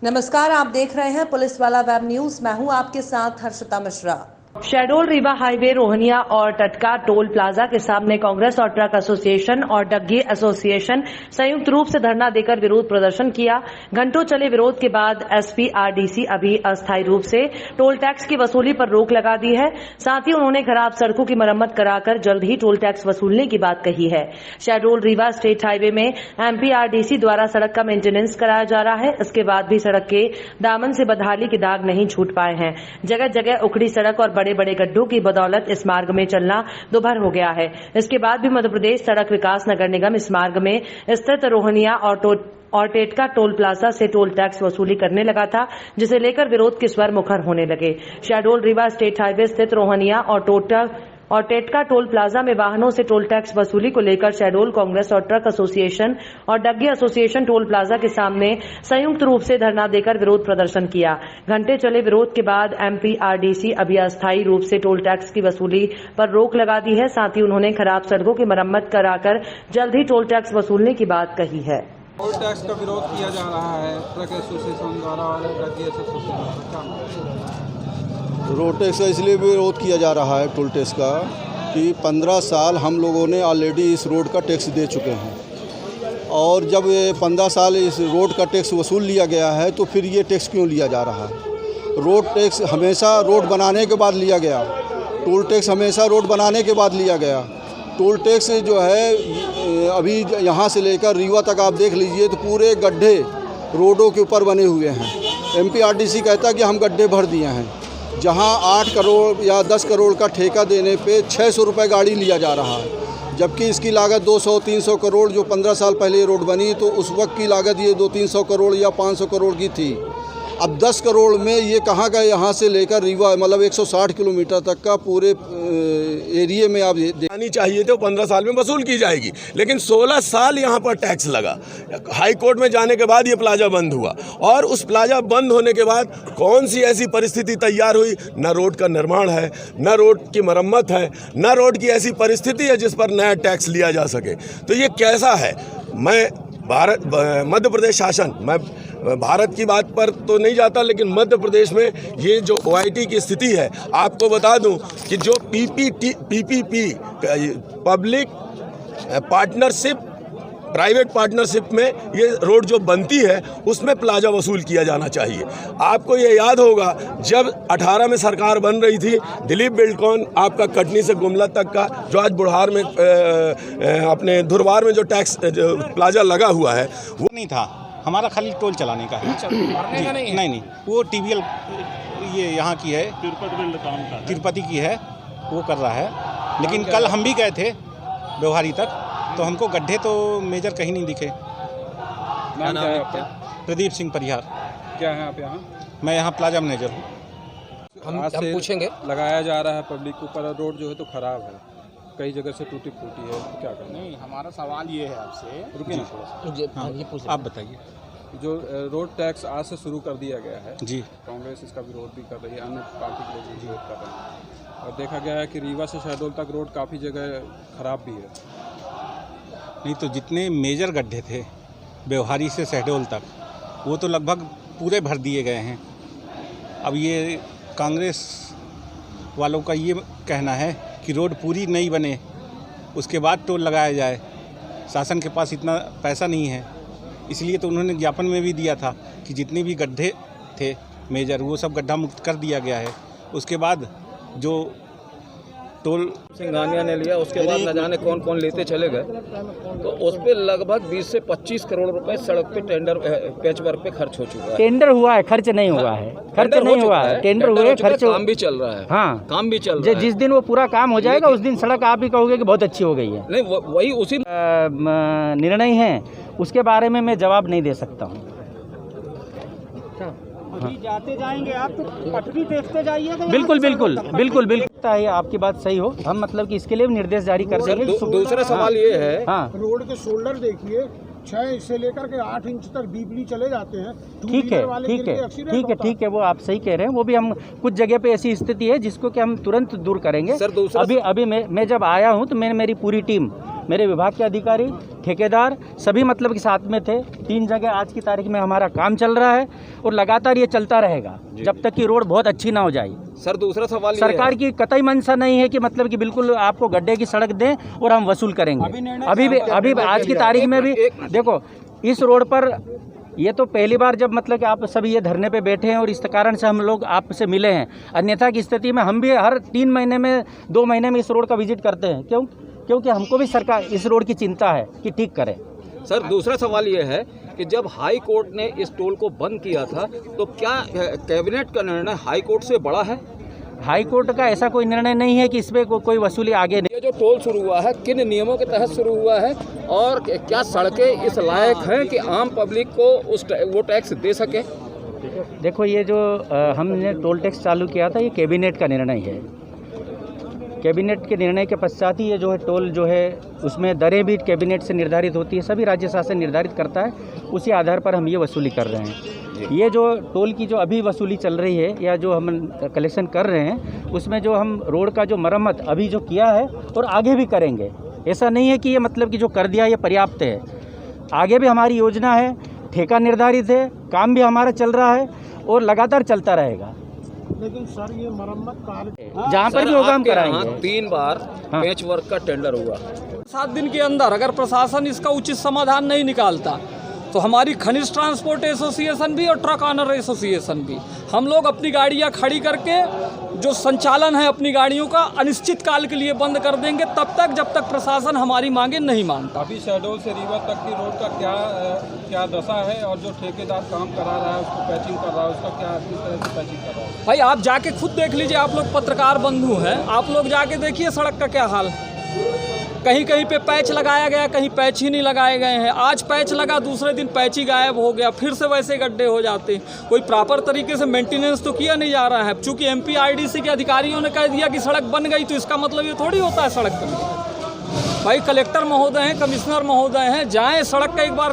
नमस्कार, आप देख रहे हैं पुलिस वाला वेब न्यूज। मैं हूं आपके साथ हर्षिता मिश्रा। शहडोल रीवा हाईवे रोहनिया और टटका टोल प्लाजा के सामने कांग्रेस और ट्रक एसोसिएशन और डग्गी एसोसिएशन संयुक्त रूप से धरना देकर विरोध प्रदर्शन किया। घंटों चले विरोध के बाद एसपीआरडीसी अभी अस्थायी रूप से टोल टैक्स की वसूली पर रोक लगा दी है। साथ ही उन्होंने खराब सड़कों की मरम्मत कराकर जल्द ही टोल टैक्स वसूलने की बात कही है। शहडोल रीवा स्टेट हाईवे में एमपीआरडीसी द्वारा सड़क का मेंटेनेंस कराया जा रहा है। इसके बाद भी सड़क के दामन से बदहाली के दाग नहीं छूट पाए हैं। जगह जगह उखड़ी सड़क और बड़े बड़े गड्ढों की बदौलत इस मार्ग में चलना दुभर हो गया है। इसके बाद भी मध्य प्रदेश सड़क विकास नगर निगम इस मार्ग में स्थित रोहनिया और टेटका टोल प्लाजा से टोल टैक्स वसूली करने लगा था, जिसे लेकर विरोध के स्वर मुखर होने लगे। शहडोल रीवा स्टेट हाईवे स्थित रोहनिया और टेटका टोल प्लाजा में वाहनों से टोल टैक्स वसूली को लेकर शहडोल कांग्रेस और ट्रक एसोसिएशन और डग्गी एसोसिएशन टोल प्लाजा के सामने संयुक्त रूप से धरना देकर विरोध प्रदर्शन किया। घंटे चले विरोध के बाद एमपीआरडीसी अभी अस्थायी रूप से टोल टैक्स की वसूली पर रोक लगा दी है। साथ ही उन्होंने खराब सड़कों की मरम्मत कराकर जल्द ही टोल टैक्स वसूलने की बात कही है। टोल टैक्स का विरोध किया जा रहा है ट्रक एसोसिएशन द्वारा और डग्गी एसोसिएशन द्वारा। रोड टैक्स का इसलिए विरोध किया जा रहा है टोल टैक्स का कि 15 साल हम लोगों ने ऑलरेडी इस रोड का टैक्स दे चुके हैं, और जब ये 15 साल इस रोड का टैक्स वसूल लिया गया है तो फिर ये टैक्स क्यों लिया जा रहा है। रोड टैक्स हमेशा रोड बनाने के बाद लिया गया, टोल टैक्स हमेशा रोड बनाने के बाद लिया गया। टोल टैक्स जो है अभी यहाँ से लेकर रीवा तक आप देख लीजिए तो पूरे गड्ढे रोडों के ऊपर बने हुए हैं। एमपीआरडीसी कहता है कि हम गड्ढे भर दिए हैं, जहां 8 करोड़ या 10 करोड़ का ठेका देने पे 600 रुपये गाड़ी लिया जा रहा है, जबकि इसकी लागत 200-300 करोड़ जो 15 साल पहले ये रोड बनी तो उस वक्त की लागत ये 200-300 करोड़ या 500 करोड़ की थी। अब 10 करोड़ में ये कहाँ का, यहाँ से लेकर रीवा मतलब 160 किलोमीटर तक का पूरे एरिया में आप आनी चाहिए तो 15 साल में वसूल की जाएगी, लेकिन 16 साल यहाँ पर टैक्स लगा। हाई कोर्ट में जाने के बाद ये प्लाजा बंद हुआ, और उस प्लाजा बंद होने के बाद कौन सी ऐसी परिस्थिति तैयार हुई, न रोड का निर्माण है, न रोड की मरम्मत है, न रोड की ऐसी परिस्थिति है जिस पर नया टैक्स लिया जा सके। तो ये कैसा है। मैं मध्य प्रदेश शासन, मैं भारत की बात पर तो नहीं जाता, लेकिन मध्य प्रदेश में ये जो ओआईटी की स्थिति है, आपको बता दूं कि जो PPP public partnership private partnership में ये रोड जो बनती है उसमें प्लाजा वसूल किया जाना चाहिए। आपको ये याद होगा जब 18 में सरकार बन रही थी, दिलीप बिल्डकॉन आपका कटनी से गुमला तक का जो आज बुढ़ार में अपने धुरवार में जो टैक्स प्लाजा लगा हुआ है वो नहीं था, हमारा खाली टोल चलाने का है। नहीं, वो टीवीएल ये यहाँ की है, तिरुपति की है, वो कर रहा है। लेकिन कल हम भी गए थे व्यवहारी तक, तो हमको गड्ढे तो मेजर कहीं नहीं दिखे। नाम क्या है आपका? प्रदीप सिंह परिहार। क्या है आप यहाँ? मैं यहाँ प्लाजा मैनेजर हूँ। हम पूछेंगे। लगाया जा रहा है पब्लिक के ऊपर, रोड जो है तो खराब है, कई जगह से टूटी फूटी है, तो क्या करना? नहीं, हमारा सवाल ये है आपसे, रुकिए ना थोड़ा सा। आप बताइए। जो रोड टैक्स आज से शुरू कर दिया गया है जी, कांग्रेस इसका विरोध भी कर रही है, अन्य पार्टी के लोग भी विरोध कर रहे हैं, और देखा गया है कि रीवा से शहडोल तक रोड काफ़ी जगह खराब भी है। नहीं तो जितने मेजर गड्ढे थे व्यवहारी से शहडोल तक, वो तो लगभग पूरे भर दिए गए हैं। अब ये कांग्रेस वालों का ये कहना है कि रोड पूरी नहीं बने उसके बाद टोल लगाया जाए। शासन के पास इतना पैसा नहीं है, इसलिए तो उन्होंने ज्ञापन में भी दिया था कि जितने भी गड्ढे थे मेजर वो सब गड्ढा मुक्त कर दिया गया है। उसके बाद जो टोल सिंघानिया ने लिया, उसके बाद न जाने कौन कौन लेते चले गए, तो उस पर लगभग 20 से 25 करोड़ रुपए सड़क पे टेंडर पैच वर्क पे खर्च हो चुका है। टेंडर हुआ है, खर्च नहीं हुआ है। खर्च नहीं हुआ है, टेंडर हुए, खर्च काम भी चल रहा है। हाँ, काम भी चल रहा है। जिस दिन वो पूरा काम हो जाएगा उस दिन सड़क आप ही कहोगे कि बहुत अच्छी हो गई है। नहीं, वही उसी निर्णय है, उसके बारे में मैं जवाब नहीं दे सकता हूँ। जाते जाएंगे आप तो पटरी देखते जाइए। बिल्कुल आपकी बात सही हो, हम मतलब कि इसके लिए निर्देश जारी कर देंगे। दूसरा सवाल ये है, हाँ, रोड के शोल्डर देखिए, 6 से लेकर के 8 इंच तक डीपली चले जाते हैं। ठीक है, वो आप सही कह रहे हैं। वो भी हम कुछ जगह पे ऐसी स्थिति है जिसको कि हम तुरंत दूर करेंगे। सर, अभी मैं जब आया हूँ तो मेरी पूरी टीम मेरे विभाग के अधिकारी, ठेकेदार सभी मतलब के साथ में थे। 3 जगह आज की तारीख में हमारा काम चल रहा है और लगातार ये चलता रहेगा जब तक कि रोड बहुत अच्छी ना हो जाए। सर दूसरा सवाल सरकार की कतई मंशा नहीं है कि मतलब कि बिल्कुल आपको गड्ढे की सड़क दें और हम वसूल करेंगे। अभी आज की तारीख में भी देखो इस रोड पर ये तो पहली बार जब मतलब कि आप सभी ये धरने पे बैठे हैं और इस कारण से हम लोग आपसे मिले हैं। अन्यथा की स्थिति में हम भी हर 3 महीने में 2 महीने में इस रोड का विजिट करते हैं। क्योंकि हमको भी सरकार इस रोड की चिंता है कि ठीक करें। सर दूसरा सवाल ये है कि जब हाई कोर्ट ने इस टोल को बंद किया था तो क्या कैबिनेट का निर्णय हाई कोर्ट से बड़ा है? हाई कोर्ट का ऐसा कोई निर्णय नहीं है कि इसमें कोई वसूली आगे नहीं। ये जो टोल शुरू हुआ है किन नियमों के तहत शुरू हुआ है और क्या सड़कें इस लायक हैं कि आम पब्लिक को वो टैक्स दे सके? देखो ये जो हमने टोल टैक्स चालू किया था ये कैबिनेट का निर्णय है। कैबिनेट के निर्णय के पश्चात ही ये जो है टोल जो है उसमें दरें भी कैबिनेट से निर्धारित होती है, सभी राज्य शासन निर्धारित करता है, उसी आधार पर हम ये वसूली कर रहे हैं। ये जो टोल की जो अभी वसूली चल रही है या जो हम कलेक्शन कर रहे हैं उसमें जो हम रोड का जो मरम्मत अभी जो किया है और आगे भी करेंगे। ऐसा नहीं है कि ये मतलब कि जो कर दिया ये पर्याप्त है, आगे भी हमारी योजना है, ठेका निर्धारित है, काम भी हमारा चल रहा है और लगातार चलता रहेगा। लेकिन सर ये मरम्मत कार्य जहाँ पर भी होगा हम कराएंगे। 3 बार पैच वर्क का टेंडर हुआ। 7 दिन के अंदर अगर प्रशासन इसका उचित समाधान नहीं निकालता तो हमारी खनिज ट्रांसपोर्ट एसोसिएशन भी और ट्रक ऑनर एसोसिएशन भी हम लोग अपनी गाड़ियां खड़ी करके जो संचालन है अपनी गाड़ियों का अनिश्चित काल के लिए बंद कर देंगे तब तक जब तक प्रशासन हमारी मांगे नहीं मानता। अभी शहडोल से रीवा तक की रोड का क्या दशा है और जो ठेकेदार काम करा रहा है उसको पैचिंग कर रहा है उसका क्या किस तरह से पैचिंग कर रहा है? भाई आप जाके खुद देख लीजिए, आप लोग पत्रकार बंधु हैं, आप लोग जाके देखिए सड़क का क्या हाल है। कहीं कहीं पे पैच लगाया गया, कहीं पैच ही नहीं लगाए गए हैं। आज पैच लगा, दूसरे दिन पैच ही गायब हो गया, फिर से वैसे गड्ढे हो जाते हैं। कोई प्रॉपर तरीके से मेंटेनेंस तो किया नहीं जा रहा है। चूंकि MPRDC के अधिकारियों ने कह दिया कि सड़क बन गई तो इसका मतलब ये थोड़ी होता है सड़क बन गई। भाई कलेक्टर महोदय हैं, कमिश्नर महोदय हैं, जाएं सड़क का एक बार